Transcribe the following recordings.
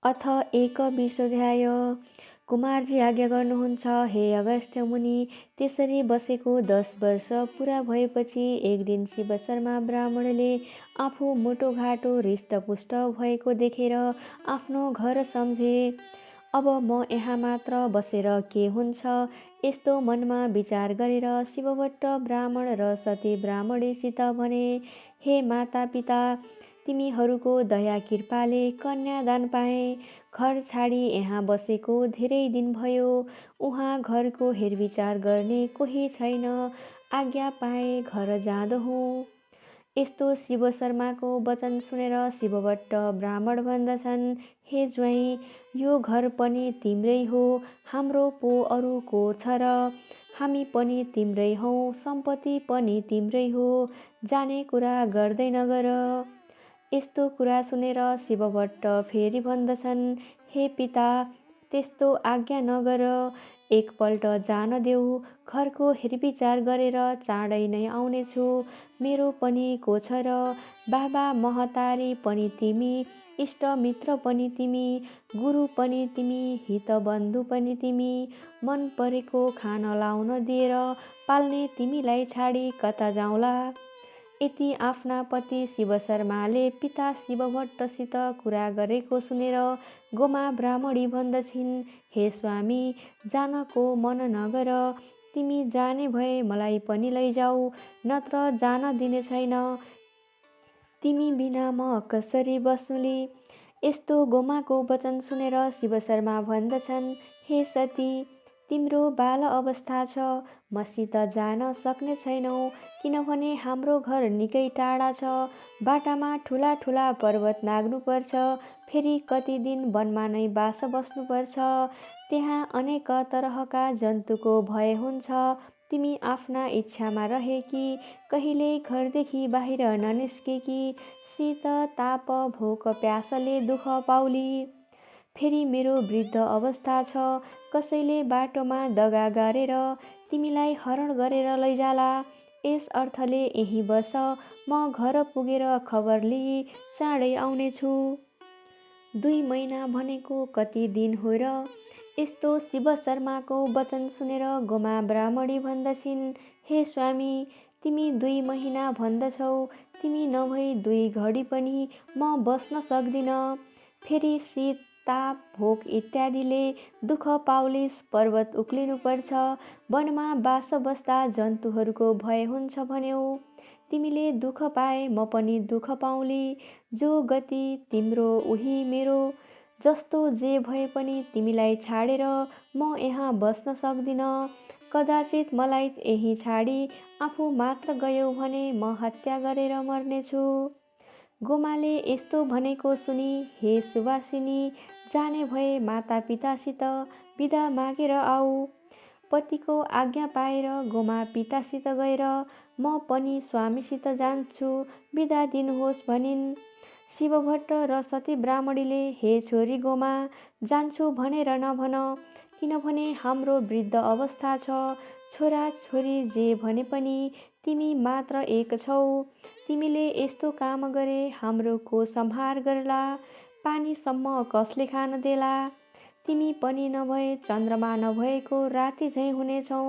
अथ एकविंशोऽध्याय। कुमारजी आज्ञा गर्नुहुन्छ, हे अगस्त्य मुनि। त्यसरी बसेको 10 वर्ष पुरा भएपछि एक दिन शिव शर्मा ब्राह्मणले आफू मोटोघाटो हृष्टपुष्ट भएको देखेर आफ्नो घर सम्झे। अब म यहाँ मात्र बसेर के हुन्छ, यस्तो मनमा विचार गरेर शिवभट्ट ब्राह्मण र सती ब्राह्मणीसित भने, हे माता पिता, तिमीहरूको दया कृपाले कन्यादान पाएँ। घर छाडी यहाँ बसेको धेरै दिन भयो। उहाँ घरको हेरविचार गर्ने कोही छैन। आज्ञा पाए घर जाँदहुँ। यस्तो शिव शर्माको वचन सुनेर शिवभट्ट ब्राह्मण भन्दछन्, हे ज्वाइँ, यो घर पनि तिम्रै हो, हाम्रो पो अरू को छ र? हामी पनि तिम्रै हौँ, सम्पत्ति पनि तिम्रै हो, जाने कुरा गर्दै नगर। यस्तो कुरा सुनेर शिवभट्ट फेरि भन्दछन्, हे पिता, त्यस्तो आज्ञा नगर। एकपल्ट जान देऊ। घरको हेरविचार गरेर चाँडै नै आउनेछु। मेरो पनि को छ र? बाबा महतारी पनि तिमी, इष्टमित्र पनि तिमी, गुरु पनि तिमी, हितबन्धु पनि तिमी। मन परेको खान लाउन दिएर पाल्ने तिमीलाई छाडी कता जाउँला? यति आफ्ना पति शिव शर्माले पिता शिवभट्टसित कुरा गरेको सुनेर गोमा ब्राह्मणी भन्दछिन्, हे स्वामी, जानको मन नगर। तिमी जाने भए मलाई पनि लैजाऊ, नत्र जान दिने छैन। तिमी बिना म कसरी बस्नुली? यस्तो गोमाको वचन सुनेर शिव शर्मा भन्दछन्, हे सती, तिम्रो बाल अवस्था छ, मसित जान सक्ने छैनौ, किनभने हाम्रो घर निकै टाढा छ। बाटामा ठुला ठुला पर्वत नाग्नुपर्छ, फेरि कति दिन वनमा नै बास बस्नुपर्छ। त्यहाँ अनेक तरहका जन्तुको भय हुन्छ। तिमी आफ्ना इच्छामा रहे कि कहिल्यै घरदेखि बाहिर ननिस्केकी, शीत ताप भोक प्यासले दुःख पाउली। फेरि मेरो वृद्ध अवस्था छ, कसैले बाटोमा दगा गरेर तिमीलाई हरण गरेर लैजाला। यस अर्थले यहीँ बस, म घर पुगेर खबर लिई चाँडै आउनेछु। 2 महिना भनेको कति दिन हो र? यस्तो शिव शर्माको वचन सुनेर गोमा ब्राह्मणी भन्दछिन्, हे स्वामी, तिमी 2 महिना भन्दछौ, तिमी नभई 2 घडी पनि म बस्न सक्दिन। फेरि शीत ताप भोक इत्यादिले दुःख पाउलिस, पर्वत उक्लिनुपर्छ, वनमा बास बस्दा जन्तुहरूको भय हुन्छ भन्यौ। तिमीले दुःख पाए म पनि दुःख पाउली। जो गति तिम्रो उही मेरो। जस्तो जे भए पनि तिमीलाई छाडेर म यहाँ बस्न सक्दिन। कदाचित मलाई यही छाडी आफू मात्र गयौ भने म हत्या गरेर मर्नेछु। गोमाले यस्तो भनेको सुनि, हे सुवासिनी, जाने भए माता पितासित बिदा मागेर आऊ। पतिको आज्ञा पाएर गोमा पितासित गएर, म पनि स्वामीसित जान्छु, बिदा दिनुहोस् भनिन्। शिवभट्ट र सती ब्राह्मणीले, हे छोरी गोमा, जान्छु भनेर नभन, किनभने हाम्रो वृद्ध अवस्था छ। छोरा छोरी जे भने पनि तिमी मात्र एक छौ। तिमीले यस्तो काम गरे हाम्रो को सम्हार गर्ला? पानीसम्म कसले खान देला? तिमी पनि नभए चन्द्रमा नभएको राति झैँ हुनेछौ।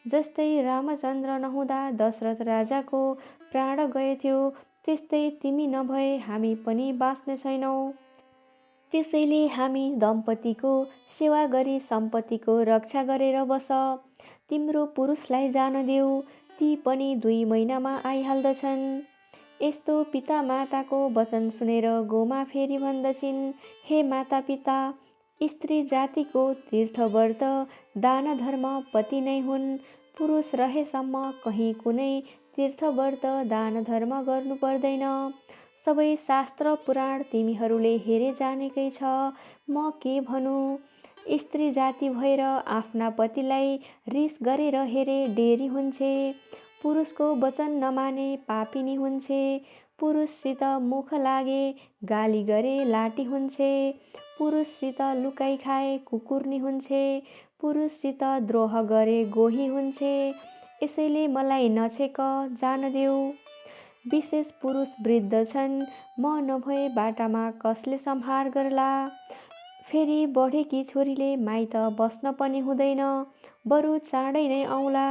जस्तै रामचन्द्र नहुँदा दशरथ राजाको प्राण गएथ्यो, त्यस्तै तिमी नभए हामी पनि बाँच्ने छैनौ। त्यसैले हामी दम्पतिको सेवा गरी सम्पत्तिको रक्षा गरेर बस। तिम्रो पुरुषलाई जान देऊ, ती पनि 2 महिनामा आइहाल्दछन्। यस्तो पिता माताको वचन सुनेर गोमा फेरि भन्दछिन्, हे माता पिता, स्त्री जातिको तीर्थव्रत दान धर्म पति नै हुन्। पुरुष रहेसम्म कहीँ कुनै तीर्थव्रत दान धर्म गर्नु पर्दैन। सबै शास्त्र पुराण तिमीहरूले हेरे जानेकै छ, म के भनौँ? स्त्री जाति भएर आफ्ना पतिलाई रिस गरेर हेरे डेरी हुन्छे। पुरुषको वचन नमाने पापिनी हुन्छे। पुरुषसित मुख लागे गाली गरे लाटी हुन्छे। पुरुषसित लुकाइ खाए कुकुर्नी हुन्छे। पुरुषसित द्रोह गरे गोही हुन्छे। यसैले मलाई नछेक, जान देऊ। विशेष पुरुष वृद्ध छन्, म नभए बाटामा कसले सम्हार गर्ला? फेरि बढेकी छोरीले माइत बस्न पनि हुँदैन, बरु चाँडै नै आउँला।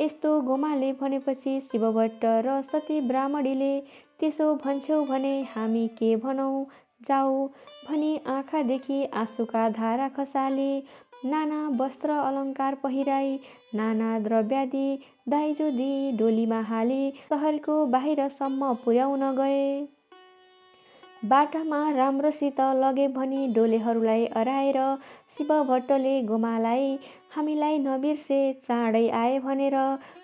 यस्तो गोमाले भनेपछि शिवभट्ट र सती ब्राह्मणीले त्यसो भन्छौ भने हामी के भनौँ, जाऊ भनी आँखादेखि आँसुका धारा खसाले। नाना वस्त्र अलङ्कार पहिराई, नाना द्रव्यादि दाइजो दिई डोलीमा हाले सहरको बाहिरसम्म पुर्याउन गए। बाटामा राम्रोसित लगे भनी डोलेहरूलाई अराएर शिवभट्टले गोमालाई हामीलाई नबिर्से, चाँडै आए भनेर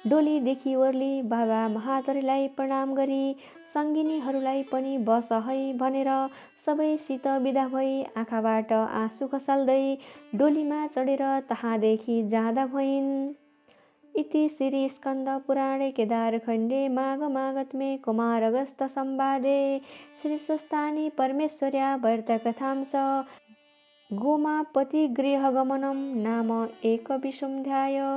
डोलीदेखि ओर्ली बाबा महातरीलाई प्रणाम गरी सङ्गिनीहरूलाई पनि बस है भनेर सबैसित बिदा भई आँखाबाट आँसु खसाल्दै डोलीमा चढेर तहाँदेखि जाँदा भइन्। इति श्री स्कन्द पुराणे केदारखण्डे माघ माघत्मे कुमार अगस्त संवादे श्री स्वस्तानि परमेश्वर्या व्रतकथां स गोमापतिगृहगमनं नाम एकविंशोऽध्यायः।